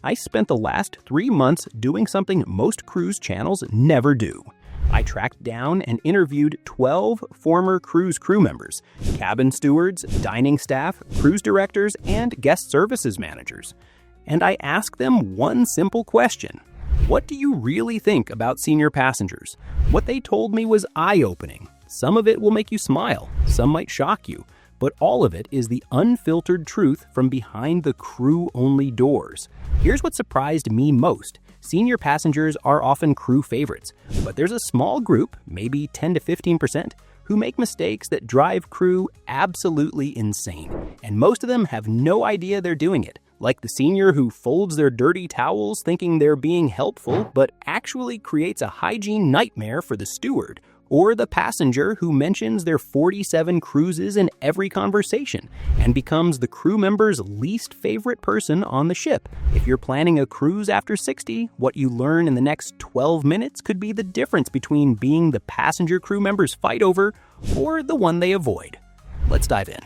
I spent the last 3 months doing something most cruise channels never do. I tracked down and interviewed 12 former cruise crew members, cabin stewards, dining staff, cruise directors, and guest services managers. And I asked them one simple question. What do you really think about senior passengers? What they told me was eye-opening. Some of it will make you smile, some might shock you, but all of it is the unfiltered truth from behind the crew-only doors. Here's what surprised me most. Senior passengers are often crew favorites, but there's a small group, maybe 10 to 15%, who make mistakes that drive crew absolutely insane. And most of them have no idea they're doing it, like the senior who folds their dirty towels thinking they're being helpful, but actually creates a hygiene nightmare for the steward, or the passenger who mentions their 47 cruises in every conversation and becomes the crew member's least favorite person on the ship. If you're planning a cruise after 60, what you learn in the next 12 minutes could be the difference between being the passenger crew members fight over or the one they avoid. Let's dive in.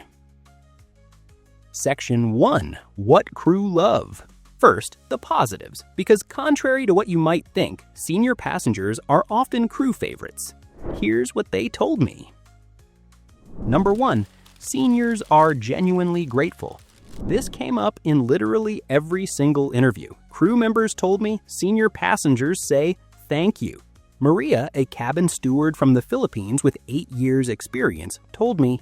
Section 1. What crew love? First, the positives, because contrary to what you might think, senior passengers are often crew favorites. Here's what they told me. Number 1, seniors are genuinely grateful. This came up in literally every single interview. Crew members told me senior passengers say thank you. Maria, a cabin steward from the Philippines with 8 years experience, told me,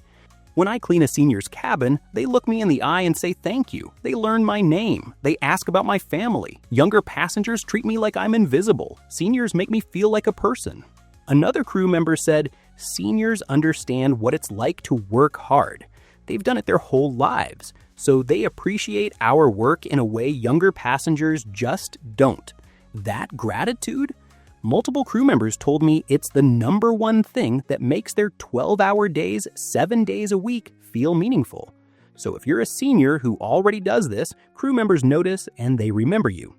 when I clean a senior's cabin, they look me in the eye and say thank you. They learn my name. They ask about my family. Younger passengers treat me like I'm invisible. Seniors make me feel like a person. Another crew member said, seniors understand what it's like to work hard. They've done it their whole lives, so they appreciate our work in a way younger passengers just don't. That gratitude? Multiple crew members told me it's the number one thing that makes their 12-hour days, 7 days a week feel meaningful. So if you're a senior who already does this, crew members notice and they remember you.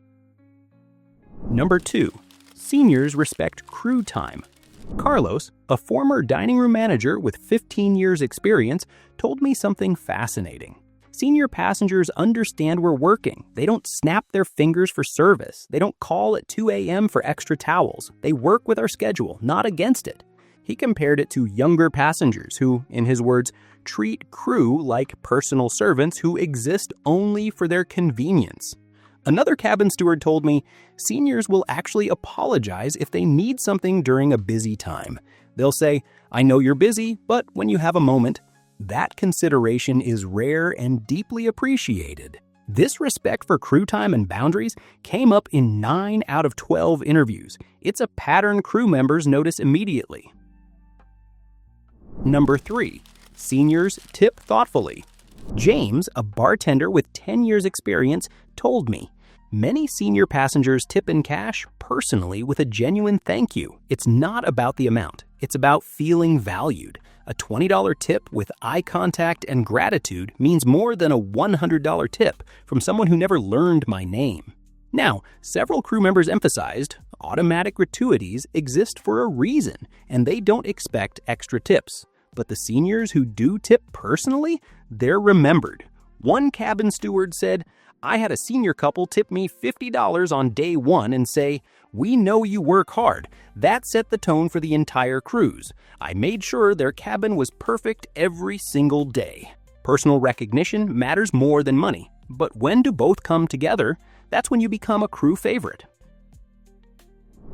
Number 2, seniors respect crew time. Carlos, a former dining room manager with 15 years experience, told me something fascinating. Senior passengers understand we're working. They don't snap their fingers for service. They don't call at 2 a.m. for extra towels. They work with our schedule, not against it. He compared it to younger passengers who, in his words, treat crew like personal servants who exist only for their convenience. Another cabin steward told me seniors will actually apologize if they need something during a busy time. They'll say, I know you're busy, but when you have a moment. That consideration is rare and deeply appreciated. This respect for crew time and boundaries came up in 9 out of 12 interviews. It's a pattern crew members notice immediately. Number 3, seniors tip thoughtfully. James, a bartender with 10 years experience, told me, many senior passengers tip in cash personally with a genuine thank you. It's not about the amount. It's about feeling valued. A $20 tip with eye contact and gratitude means more than a $100 tip from someone who never learned my name. Now, several crew members emphasized automatic gratuities exist for a reason, and they don't expect extra tips. But the seniors who do tip personally, they're remembered. One cabin steward said, I had a senior couple tip me $50 on day 1 and say, we know you work hard. That set the tone for the entire cruise. I made sure their cabin was perfect every single day. Personal recognition matters more than money. But when do both come together? That's when you become a crew favorite.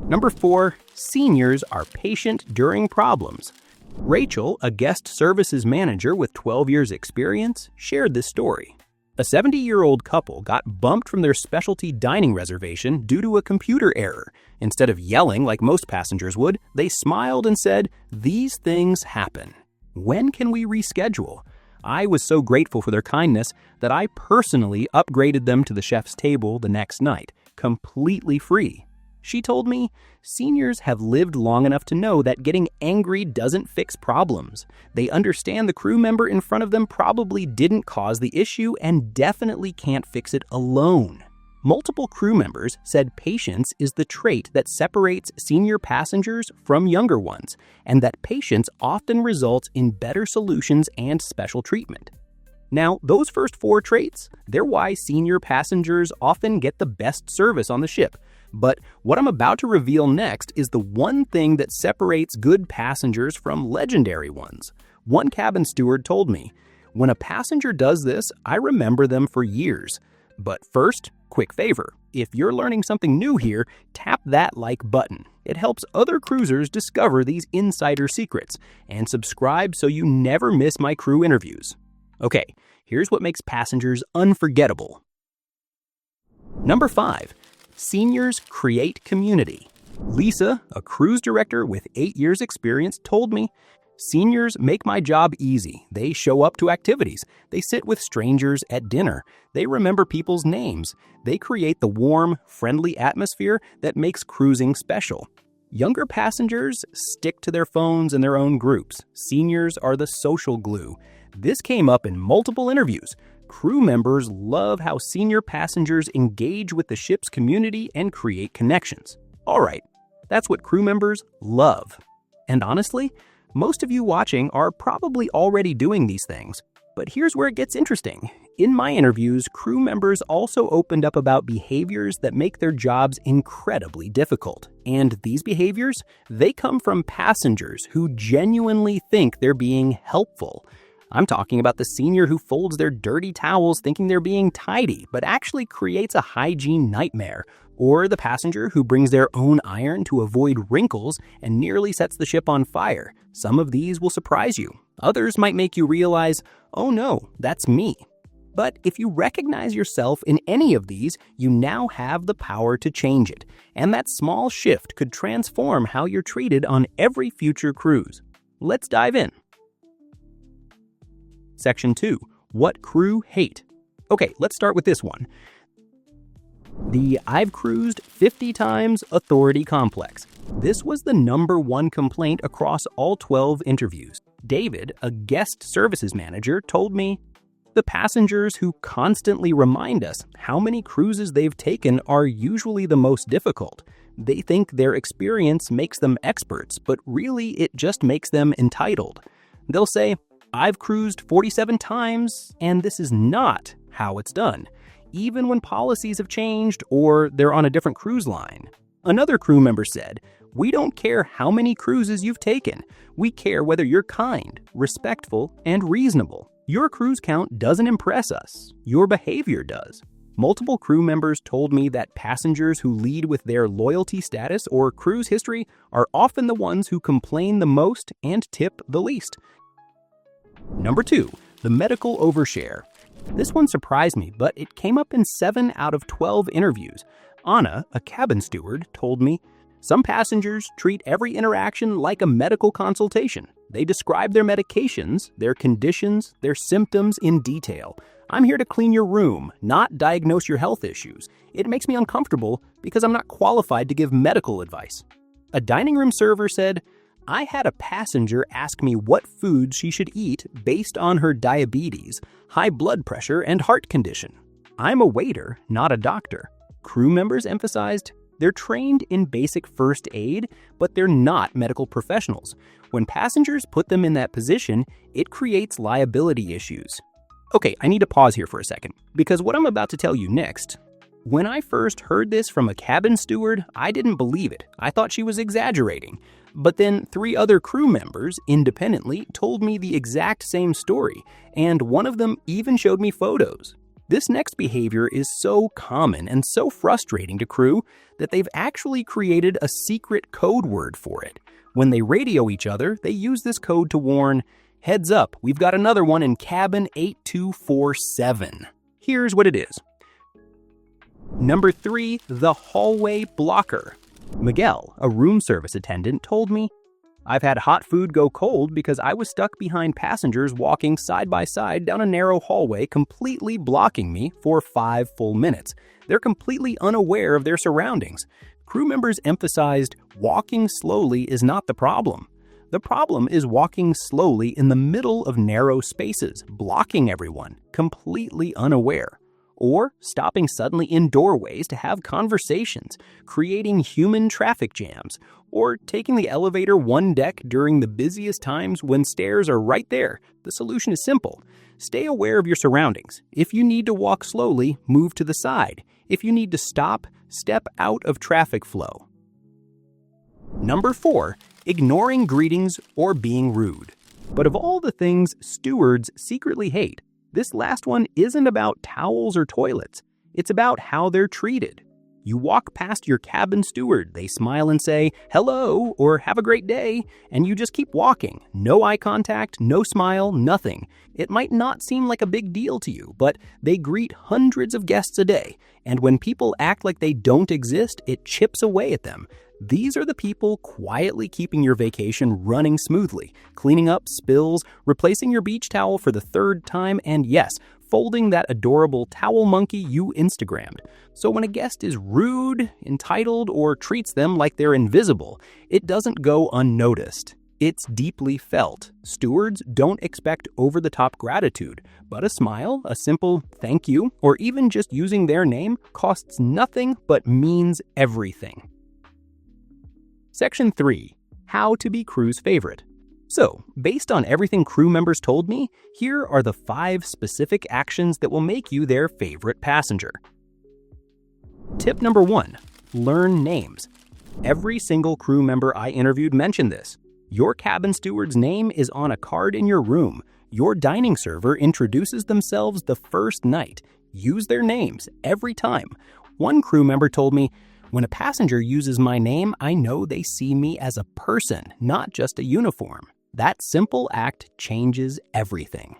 Number 4, seniors are patient during problems. Rachel, a guest services manager with 12 years experience, shared this story. A 70-year-old couple got bumped from their specialty dining reservation due to a computer error. Instead of yelling like most passengers would, they smiled and said, these things happen. When can we reschedule? I was so grateful for their kindness that I personally upgraded them to the chef's table the next night, completely free. She told me, seniors have lived long enough to know that getting angry doesn't fix problems. They understand the crew member in front of them probably didn't cause the issue and definitely can't fix it alone. Multiple crew members said patience is the trait that separates senior passengers from younger ones, and that patience often results in better solutions and special treatment. Now, those first 4 traits, they're why senior passengers often get the best service on the ship. But what I'm about to reveal next is the one thing that separates good passengers from legendary ones. One cabin steward told me, "When a passenger does this, I remember them for years." But first, quick favor. If you're learning something new here, tap that like button. It helps other cruisers discover these insider secrets. And subscribe so you never miss my crew interviews. Okay, here's what makes passengers unforgettable. Number 5. Seniors create community. Lisa, a cruise director with 8 years experience, told me, "Seniors make my job easy. They show up to activities. They sit with strangers at dinner. They remember people's names. They create the warm, friendly atmosphere that makes cruising special." Younger passengers stick to their phones and their own groups. Seniors are the social glue. This came up in multiple interviews. Crew members love how senior passengers engage with the ship's community and create connections. All right, that's what crew members love. And honestly, most of you watching are probably already doing these things. But here's where it gets interesting. In my interviews, crew members also opened up about behaviors that make their jobs incredibly difficult. And these behaviors, they come from passengers who genuinely think they're being helpful. I'm talking about the senior who folds their dirty towels thinking they're being tidy, but actually creates a hygiene nightmare. Or the passenger who brings their own iron to avoid wrinkles and nearly sets the ship on fire. Some of these will surprise you. Others might make you realize, oh no, that's me. But if you recognize yourself in any of these, you now have the power to change it. And that small shift could transform how you're treated on every future cruise. Let's dive in. Section 2. What crew hate. Okay, let's start with this one. The "I've cruised 50 times" authority complex. This was the number one complaint across all 12 interviews. David, a guest services manager, told me, "The passengers who constantly remind us how many cruises they've taken are usually the most difficult. They think their experience makes them experts, but really it just makes them entitled. They'll say, 'I've cruised 47 times, and this is not how it's done,' even when policies have changed or they're on a different cruise line." Another crew member said, "We don't care how many cruises you've taken. We care whether you're kind, respectful, and reasonable. Your cruise count doesn't impress us. Your behavior does." Multiple crew members told me that passengers who lead with their loyalty status or cruise history are often the ones who complain the most and tip the least. Number 2, the medical overshare. This one surprised me, but it came up in 7 out of 12 interviews. Anna, a cabin steward, told me, "Some passengers treat every interaction like a medical consultation. They describe their medications, their conditions, their symptoms in detail. I'm here to clean your room, not diagnose your health issues. It makes me uncomfortable because I'm not qualified to give medical advice." A dining room server said, "I had a passenger ask me what foods she should eat based on her diabetes, high blood pressure, and heart condition. I'm a waiter, not a doctor." Crew members emphasized they're trained in basic first aid, but they're not medical professionals. When passengers put them in that position, it creates liability issues. Okay, I need to pause here for a second, because what I'm about to tell you next, when I first heard this from a cabin steward, I didn't believe it. I thought she was exaggerating. But then 3 other crew members, independently, told me the exact same story, and one of them even showed me photos. This next behavior is so common and so frustrating to crew that they've actually created a secret code word for it. When they radio each other, they use this code to warn, "Heads up, we've got another one in cabin 8247. Here's what it is. Number 3, the hallway blocker. Miguel, a room service attendant, told me, "I've had hot food go cold because I was stuck behind passengers walking side by side down a narrow hallway, completely blocking me for 5 full minutes. They're completely unaware of their surroundings." Crew members emphasized walking slowly is not the problem. The problem is walking slowly in the middle of narrow spaces, blocking everyone, completely unaware. Or stopping suddenly in doorways to have conversations, creating human traffic jams, Or taking the elevator one deck during the busiest times when stairs are right there. The solution is simple. Stay aware of your surroundings. If you need to walk slowly, move to the side. If you need to stop, step out of traffic flow. Number 4, ignoring greetings or being rude. But of all the things stewards secretly hate, this last one isn't about towels or toilets. It's about how they're treated. You walk past your cabin steward, they smile and say, "Hello," or "Have a great day," and you just keep walking. No eye contact, no smile, nothing. It might not seem like a big deal to you, but they greet hundreds of guests a day, and when people act like they don't exist, it chips away at them. These are the people quietly keeping your vacation running smoothly, cleaning up spills, replacing your beach towel for the 3rd time, and yes, folding that adorable towel monkey you Instagrammed. So when a guest is rude, entitled, or treats them like they're invisible, it doesn't go unnoticed. It's deeply felt. Stewards don't expect over-the-top gratitude, but a smile, a simple thank you, or even just using their name costs nothing but means everything. Section 3. How to be crew's favorite. So, based on everything crew members told me, here are the 5 specific actions that will make you their favorite passenger. Tip number 1. Learn names. Every single crew member I interviewed mentioned this. Your cabin steward's name is on a card in your room. Your dining server introduces themselves the first night. Use their names every time. One crew member told me, "When a passenger uses my name, I know they see me as a person, not just a uniform." That simple act changes everything.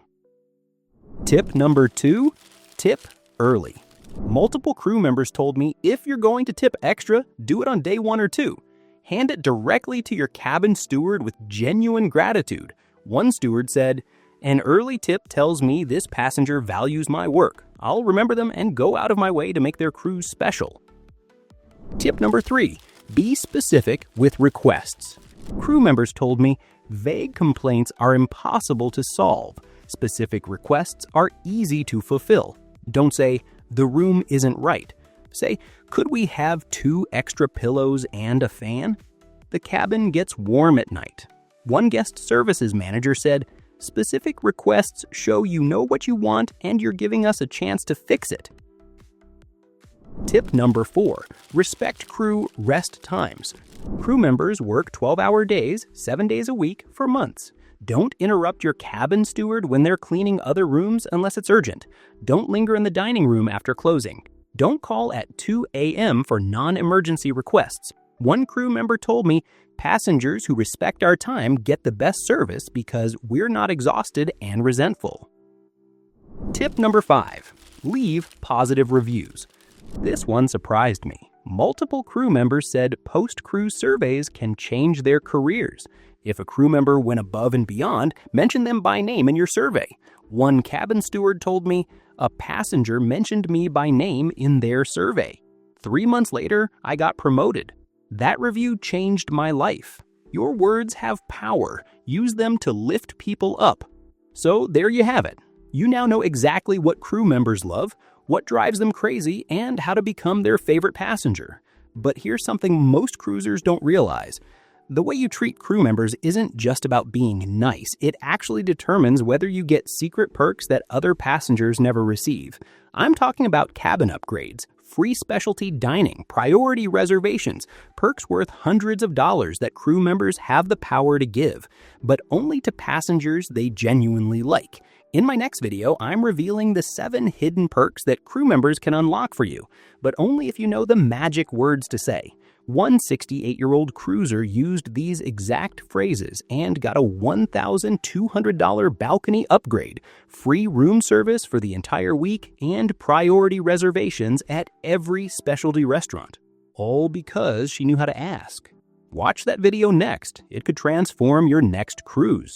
Tip number 2, tip early. Multiple crew members told me if you're going to tip extra, do it on day 1 or 2. Hand it directly to your cabin steward with genuine gratitude. One steward said, "An early tip tells me this passenger values my work. I'll remember them and go out of my way to make their cruise special." Tip number 3, be specific with requests. Crew members told me vague complaints are impossible to solve. Specific requests are easy to fulfill. Don't say, "The room isn't right." Say, "Could we have 2 extra pillows and a fan?" The cabin gets warm at night. One guest services manager said, "Specific requests show you know what you want and you're giving us a chance to fix it." Tip number 4, respect crew rest times. Crew members work 12-hour days, 7 days a week for months. Don't interrupt your cabin steward when they're cleaning other rooms unless it's urgent. Don't linger in the dining room after closing. Don't call at 2 a.m. for non-emergency requests. One crew member told me, "Passengers who respect our time get the best service because we're not exhausted and resentful." Tip number 5, leave positive reviews. This one surprised me. Multiple crew members said post-cruise surveys can change their careers. If a crew member went above and beyond, mention them by name in your survey. One cabin steward told me, "A passenger mentioned me by name in their survey. 3 months later, I got promoted. That review changed my life." Your words have power. Use them to lift people up. So there you have it. You now know exactly what crew members love, what drives them crazy, and how to become their favorite passenger. But here's something most cruisers don't realize. The way you treat crew members isn't just about being nice. It actually determines whether you get secret perks that other passengers never receive. I'm talking about cabin upgrades, free specialty dining, priority reservations, perks worth hundreds of dollars that crew members have the power to give, but only to passengers they genuinely like. In my next video, I'm revealing the 7 hidden perks that crew members can unlock for you, but only if you know the magic words to say. One 68-year-old cruiser used these exact phrases and got a $1,200 balcony upgrade, free room service for the entire week, and priority reservations at every specialty restaurant. All because she knew how to ask. Watch that video next. It could transform your next cruise.